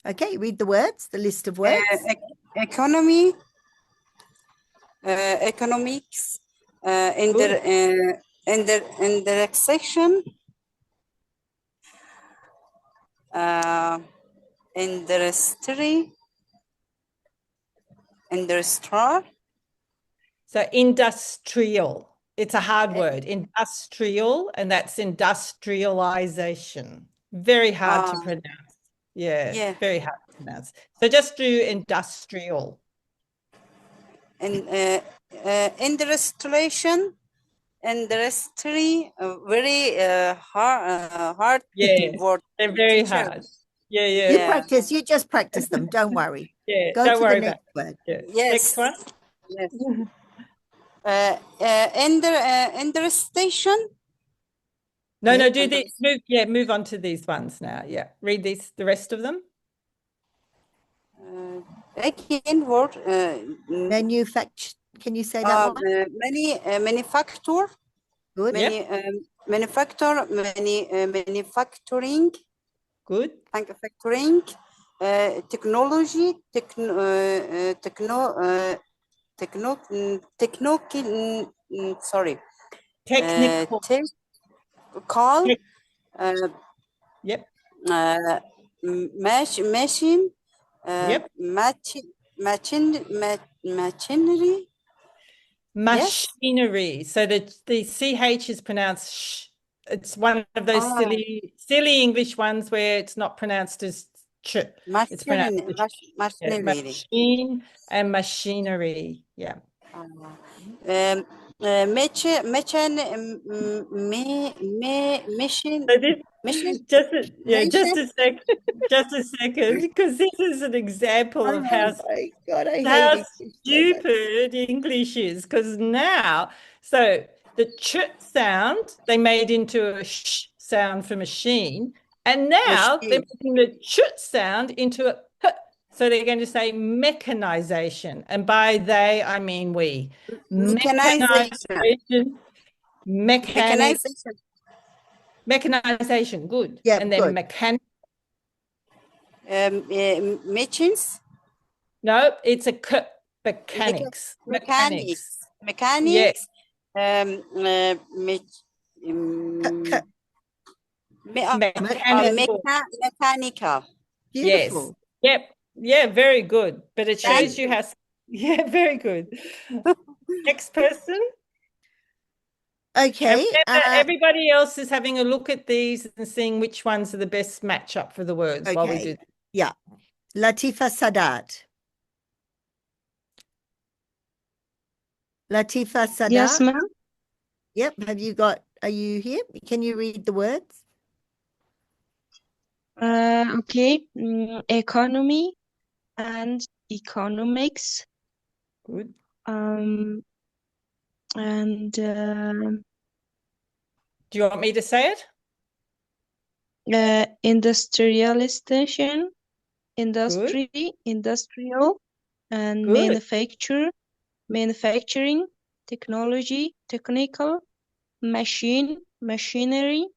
S2: Okay, read the words, the list of words.
S8: Economy, economics, intersection, industry, industrial.
S1: So industrial. It's a hard word. Industrial, and that's industrialization. Very hard to pronounce. Yeah, very hard to pronounce. So just do industrial.
S8: And industrialization, industry, very hard
S1: Yeah,
S8: word.
S1: they're very
S8: Teacher.
S1: hard. Yeah.
S2: You just practice them. Don't worry.
S1: Yeah,
S2: Go
S1: don't
S2: to
S1: worry
S2: the
S1: about
S2: next word.
S1: it. Yeah.
S8: Yes.
S1: Next one.
S8: Yes. Interstation.
S1: No,
S2: Yeah,
S1: do these. Move on to these ones now. Yeah, read the rest of them.
S8: Again, word.
S2: Manufacture. Can you say that one?
S8: Many manufacture.
S2: Good.
S8: Many manufacture. Many manufacturing.
S1: Good.
S8: Manufacturing. Technology. Sorry.
S1: Technical.
S8: Call.
S1: Yep.
S8: Machine.
S1: Yep.
S8: Machinery.
S1: Machinery. Yes. So the CH is pronounced sh. It's one of those silly English ones where it's not pronounced as ch. It's pronounced
S8: machinery.
S1: Machine and machinery. Yeah.
S8: Machine.
S1: Just a second, because this is an example of how stupid English is. Because now, so the ch sound they made into a sh sound for machine, and now they're making the ch sound into a p. So they're going to say mechanization, and by they I mean we. Mechanization. Mechanization, good.
S2: Yeah,
S1: and then
S2: good.
S8: Machines.
S1: No, it's a mechanics.
S8: Yes. Mechanical.
S2: Beautiful.
S1: Yes. Yep. Yeah, very good. But it shows you how. Yeah, very good. Next person.
S2: Okay.
S1: Everybody else is having a look at these and seeing which ones are the best match up for the words while we do.
S2: Yeah. Latifa Sadat. Latifa Sadat.
S5: Yes, ma'am.
S2: Yep. Are you here? Can you read the words?
S5: Okay. Economy and economics.
S1: Good.
S5: And
S1: do you want me to say it?
S5: Industrialization,
S1: Good.
S5: industry, industrial, and
S1: Good.
S5: manufacturing, technology, technical, machinery,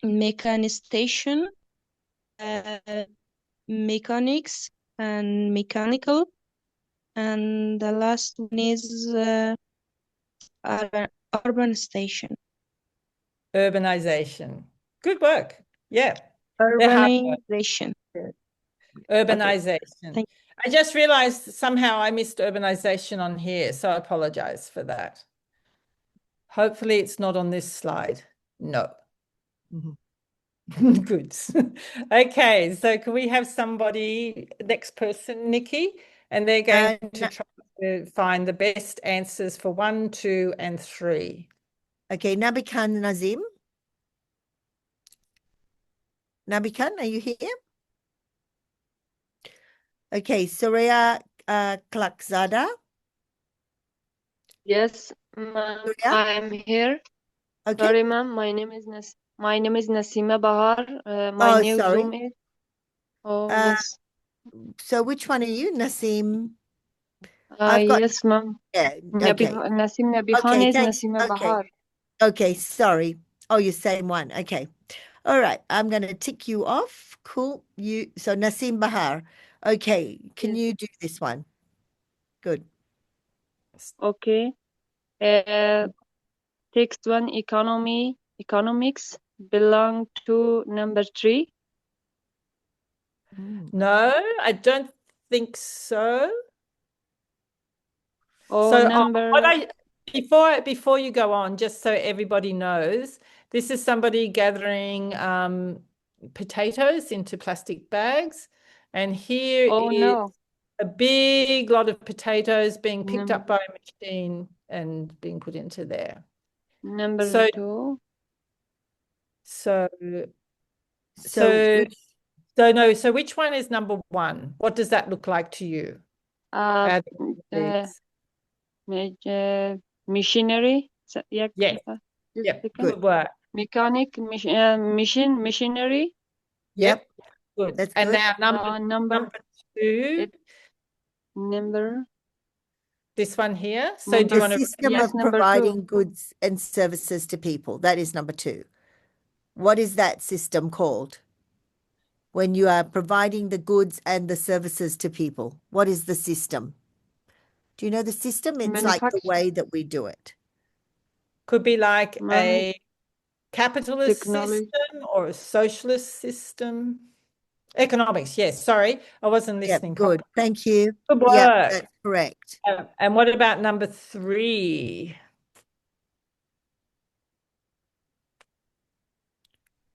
S5: mechanization, mechanics, and mechanical. And the last one is urban station.
S1: Urbanization. Good work. Yeah. They're hard work.
S5: Urbanization.
S1: Urbanization.
S5: Thank
S1: I just realized somehow I missed urbanization on here, so I apologize for that. Hopefully it's not on this slide. No. Good. Okay, so can we have somebody, next person, Nikki? And they're going to try to find the best answers for 1, 2, and 3.
S2: Okay, Nabikan Nazim. Nabikan, are you here? Okay, Surya Klakzada.
S9: Yes, ma'am,
S2: Surya?
S9: I am here.
S2: Okay.
S9: Sorry, ma'am. My name is Nasima Bahar. My
S2: Oh,
S9: new
S2: sorry.
S9: Zoom is. Oh,
S2: Uh,
S9: yes.
S2: So which one are you, Nasim? I've got
S9: Yes, ma'am.
S2: yeah. Okay.
S9: Nasim Nabi Khan
S2: Okay.
S9: is
S2: Thanks.
S9: Nasima
S2: Okay.
S9: Bahar.
S2: Okay. Sorry. Oh, you're same one. Okay. All right. I'm going to tick you off. Cool. So Nasim Bahar. Okay. Can
S9: Yes.
S2: you do this one? Good.
S9: Okay. Text 1, economics belong to number 3.
S1: No, I don't think so.
S9: Or
S1: So
S9: number.
S1: before you go on, just so everybody knows, this is somebody gathering potatoes into plastic bags, and here
S9: Oh,
S1: is
S9: no.
S1: a big lot of potatoes being picked up
S9: Number,
S1: by a machine and being put into there.
S9: number
S1: So
S9: 2.
S1: so
S2: So
S1: no. So which one is number 1? What does that look like to you? Add these.
S9: Machinery.
S1: Yes. Yep.
S9: Second.
S1: Good work.
S9: Machinery.
S1: Yep. Good.
S2: That's
S1: And
S2: good.
S1: now number 2.
S9: Number.
S1: This one here. So do you
S2: The
S1: want to?
S2: system
S9: Yes,
S2: of
S9: number 2.
S2: providing goods and services to people. That is number 2. What is that system called? When you are providing the goods and the services to people, what is the system? Do you know the system? It's like the way that we do it.
S1: Could be like
S9: Ma'am,
S1: a capitalist
S9: technology.
S1: system or a socialist system. Economics, yes. Sorry, I wasn't
S2: Yep,
S1: listening
S2: good.
S1: properly.
S2: Thank you.
S1: Good
S2: Yeah,
S1: work.
S2: that's correct.
S1: And what about number 3?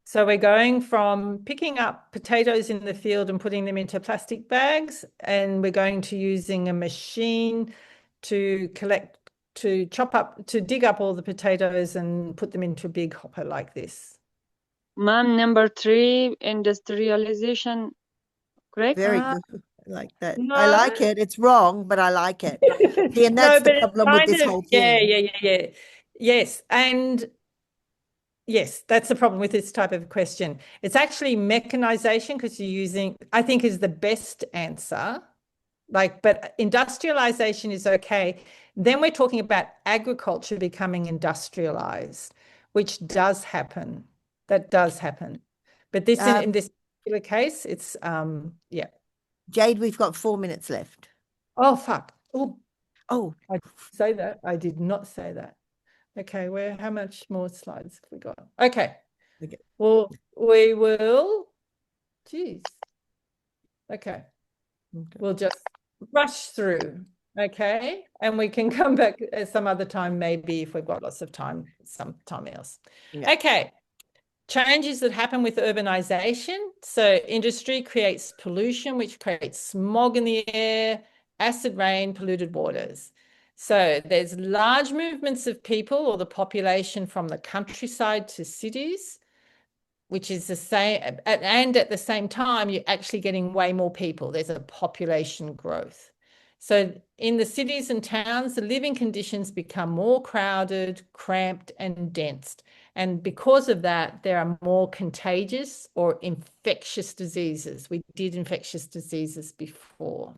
S1: So we're going from picking up potatoes in the field and putting them into plastic bags, and we're going to using a machine to dig up all the potatoes and put them into a big hopper like this.
S9: Ma'am, number 3, industrialization. Correct?
S2: Very good. I like that.
S1: No.
S2: I like it. It's wrong, but I like it. See, and that's
S1: No,
S2: the
S1: but it's
S2: problem with
S1: kind
S2: this
S1: of,
S2: whole thing.
S1: yeah. Yes, and yes, that's the problem with this type of question. It's actually mechanization because you're using, I think, is the best answer. But industrialization is okay. Then we're talking about agriculture becoming industrialized, which does happen. That does happen. But this in this particular case, it's yeah.
S2: Jade, we've got 4 minutes left.
S1: Oh fuck. Oh,
S2: I
S1: didn't say that. I did not say that. Okay, how much more slides have we got? Okay. Well, we will. Geez. Okay. We'll just rush through. Okay. And we can come back at some other time, maybe if we've got lots of time, sometime else.
S2: Yeah.
S1: Okay. Changes that happen with urbanization. So industry creates pollution, which creates smog in the air, acid rain, polluted waters. So there's large movements of people or the population from the countryside to cities, which is the same. And at the same time, you're actually getting way more people. There's a population growth. So in the cities and towns, the living conditions become more crowded, cramped, and dense. And because of that, there are more contagious or infectious diseases. We did infectious diseases before.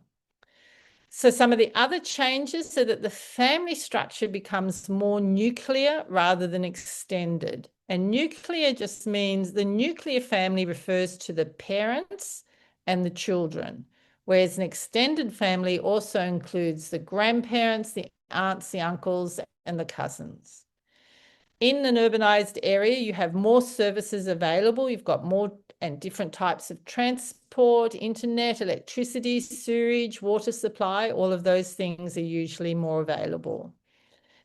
S1: So some of the other changes so that the family structure becomes more nuclear rather than extended. And nuclear just means the nuclear family refers to the parents and the children, whereas an extended family also includes the grandparents, the aunts, the uncles, and the cousins. In an urbanized area, you have more services available. You've got more and different types of transport, internet, electricity, sewage, water supply. All of those things are usually more available.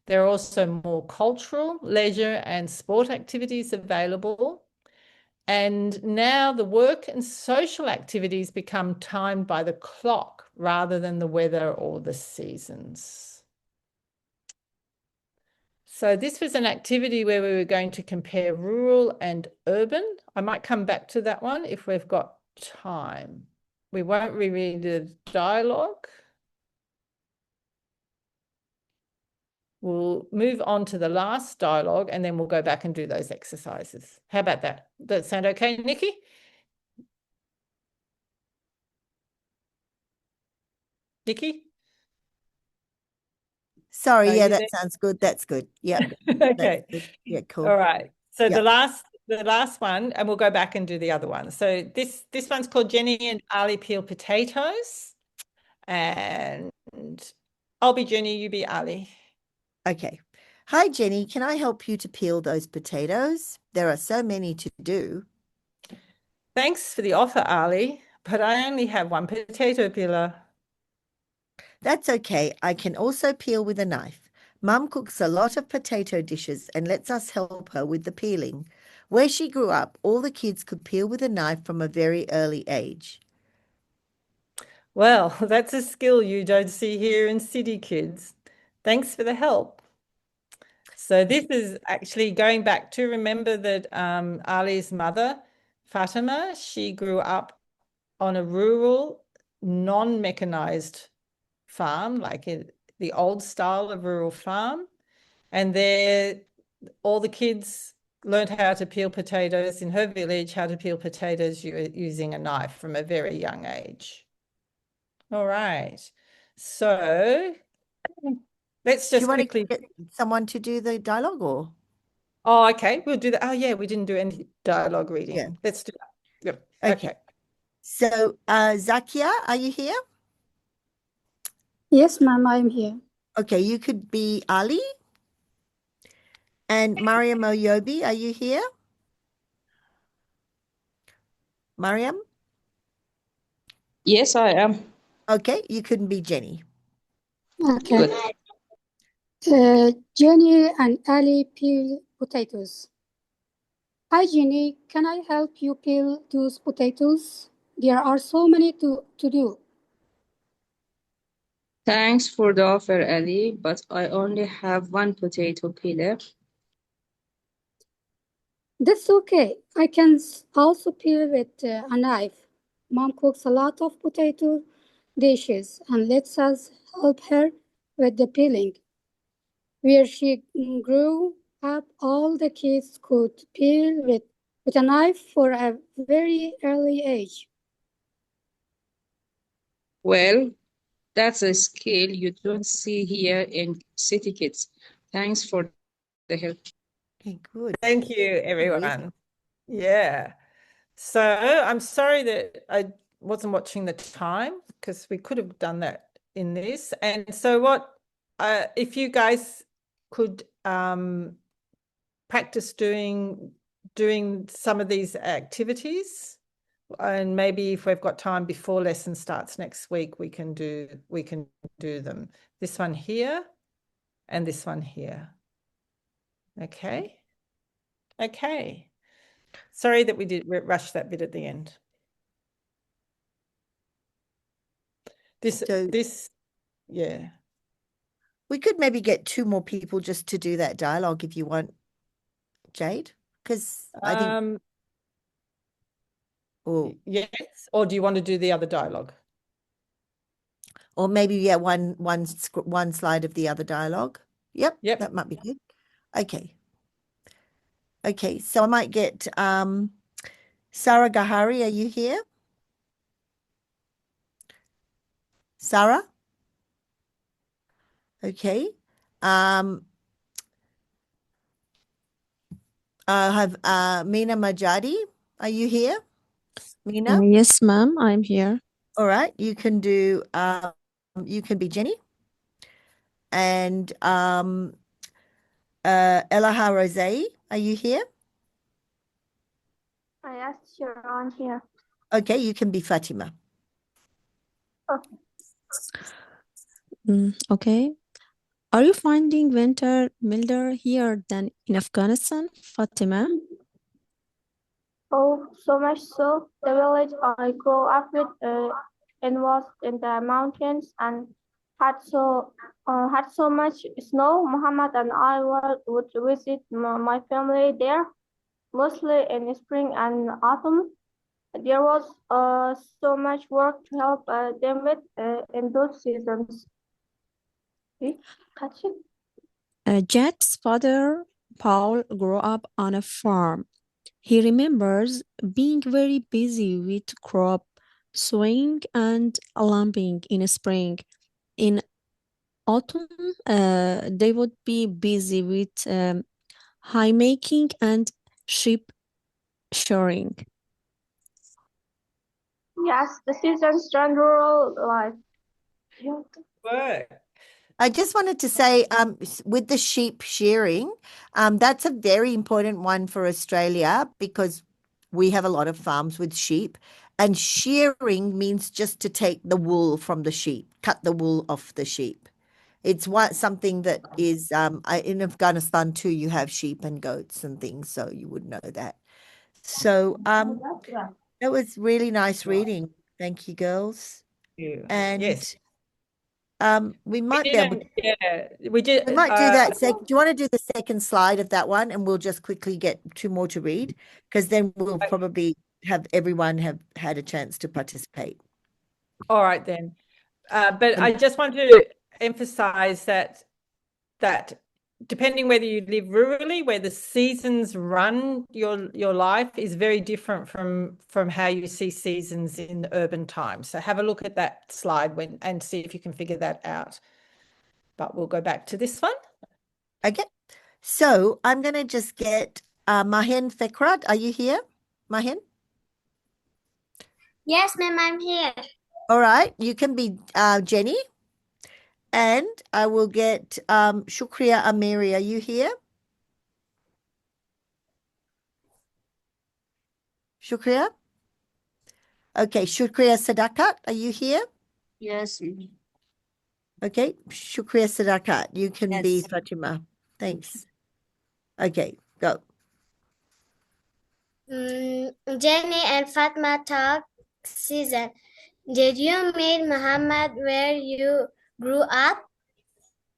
S1: There are also more cultural, leisure, and sport activities available. And now the work and social activities become timed by the clock rather than the weather or the seasons. So this was an activity where we were going to compare rural and urban. I might come back to that one if we've got time. We won't reread the dialogue. We'll move on to the last dialogue and then we'll go back and do those exercises. How about that? Does that sound okay, Nikki? Nikki?
S2: Sorry,
S1: Are
S2: yeah,
S1: you
S2: that
S1: there?
S2: sounds good. That's good. Yeah.
S1: Okay.
S2: That's good. Yeah, cool.
S1: All right. So
S2: Yeah.
S1: the last one, and we'll go back and do the other one. So this one's called Jenny and Ali Peel Potatoes. And I'll be Jenny, you be Ali.
S2: Okay. Hi, Jenny. Can I help you to peel those potatoes? There are so many to do.
S1: Thanks for the offer, Ali, but I only have one potato peeler.
S2: That's okay. I can also peel with a knife. Mum cooks a lot of potato dishes and lets us help her with the peeling. Where she grew up, all the kids could peel with a knife from a very early age.
S1: Well, that's a skill you don't see here in city kids. Thanks for the help. So this is actually going back to remember that Ali's mother, Fatima, she grew up on a rural, non-mechanized farm, like the old style of rural farm. And there, all the kids learned how to peel potatoes in her village, how to peel potatoes using a knife from a very young age. All right. So let's
S2: Do you
S1: just
S2: want
S1: quickly.
S2: to get someone to do the dialogue or?
S1: Oh, okay. We'll do that. Oh, yeah, we didn't do any dialogue reading.
S2: Yeah.
S1: Let's do that. Yep.
S2: Okay.
S1: Okay.
S2: So, Zakia, are you here?
S10: Yes, ma'am, I'm here.
S2: Okay, you could be Ali. And Mariam Oyobi, are you here? Mariam?
S6: Yes, I am.
S2: Okay, you couldn't be Jenny.
S10: Okay.
S6: Good.
S10: Jenny and Ali peel potatoes. Hi, Jenny. Can I help you peel those potatoes? There are so many to do.
S6: Thanks for the offer, Ali, but I only have one potato peeler.
S10: That's okay. I can also peel with a knife. Mom cooks a lot of potato dishes and lets us help her with the peeling. Where she grew up, all the kids could peel with a knife for a very early age.
S6: Well, that's a skill you don't see here in city kids. Thanks for the help.
S2: Okay, good.
S1: Thank you, everyone.
S2: Amazing.
S1: Yeah. So I'm sorry that I wasn't watching the time because we could have done that in this. And so what, if you guys could practice doing some of these activities, and maybe if we've got time before lesson starts next week, we can do them. This one here and this one here. Okay. Okay. Sorry that we did rush that bit at the end. Yeah.
S2: We could maybe get 2 more people just to do that dialogue if you want, Jade, because I think.
S1: Yes. Or do you want to do the other dialogue?
S2: Or maybe, yeah, one slide of the other dialogue. Yep.
S1: Yep.
S2: That might be good. Okay. Okay, so I might get Sarah Gahari, are you here? Sarah? Okay. I have Mina Majadi. Are you here? Mina?
S11: Yes, ma'am, I'm here.
S2: All right, you can do you can be Jenny. And Elaha Rose, are you here?
S7: I asked Sharon here.
S2: Okay, you can be Fatima.
S11: Okay. Are you finding winter milder here than in Afghanistan, Fatima?
S7: Oh, so much so. The village I grew up with was in the mountains and had so much snow. Muhammad and I would visit my family there, mostly in spring and autumn. There was so much work to help them with in those seasons. Catch it?
S11: Jack's father, Paul, grew up on a farm. He remembers being very busy with crop sowing and lambing in spring. In autumn, they would be busy with hay making and sheep shearing.
S7: Yes, the seasons run rural life.
S1: Work.
S2: I just wanted to say, with the sheep shearing, that's a very important one for Australia because we have a lot of farms with sheep, and shearing means just to take the wool from the sheep, cut the wool off the sheep. It's something that is in Afghanistan too. You have sheep and goats and things, so you would know that. So that was really nice reading. Thank you, girls.
S1: You.
S2: And
S1: Yes.
S2: we might be able to.
S1: Yeah, we did.
S2: We might do that. Do you want to do the second slide of that one, and we'll just quickly get two more to read, because then we'll probably have everyone have had a chance to participate.
S1: All right then. But I just want to emphasize that depending whether you live rurally, where the seasons run your life is very different from how you see seasons in the urban times. So have a look at that slide and see if you can figure that out. But we'll go back to this one.
S2: Okay. So I'm going to just get Mahin Fekrat. Are you here, Mahin?
S7: Yes, ma'am, I'm here.
S2: All right. You can be Jenny. And I will get Shukriya Amiri. Are you here? Shukriya? Okay. Shukriya Sadakat, are you here?
S8: Yes.
S2: Okay. Shukriya Sadakat, you can be
S8: Yes.
S2: Fatima. Thanks. Okay, go.
S7: Jenny and Fatma talk season. Did you meet Muhammad where you grew up?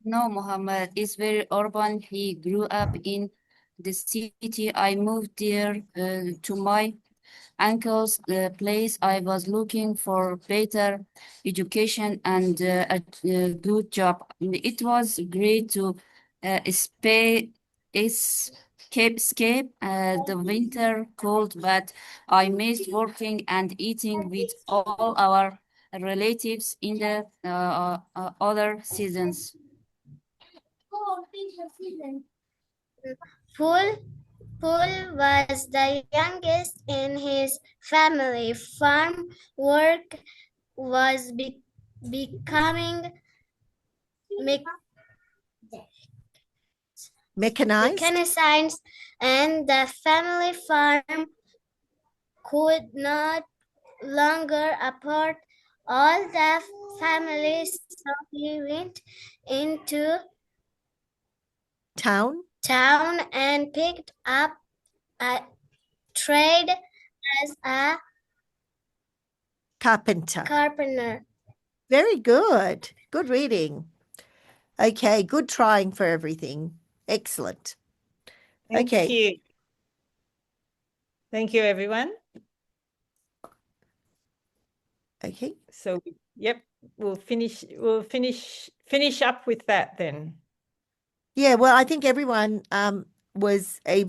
S8: No, Muhammad is very urban. He grew up in the city. I moved there to my uncle's place. I was looking for better education and a good job. It was great to escape the winter cold, but I missed working and eating with all our relatives in the other seasons.
S7: Paul was the youngest in his family. Farm work was becoming mechanized, and the family farm could not longer afford all the families, so he went into
S2: town
S7: and picked up a trade as a carpenter.
S2: Very good. Good reading. Okay, good trying for everything. Excellent.
S1: Thank you. Thank you, everyone.
S2: Okay.
S1: So, yep, we'll finish up with that then.
S2: Yeah, well, I think everyone was able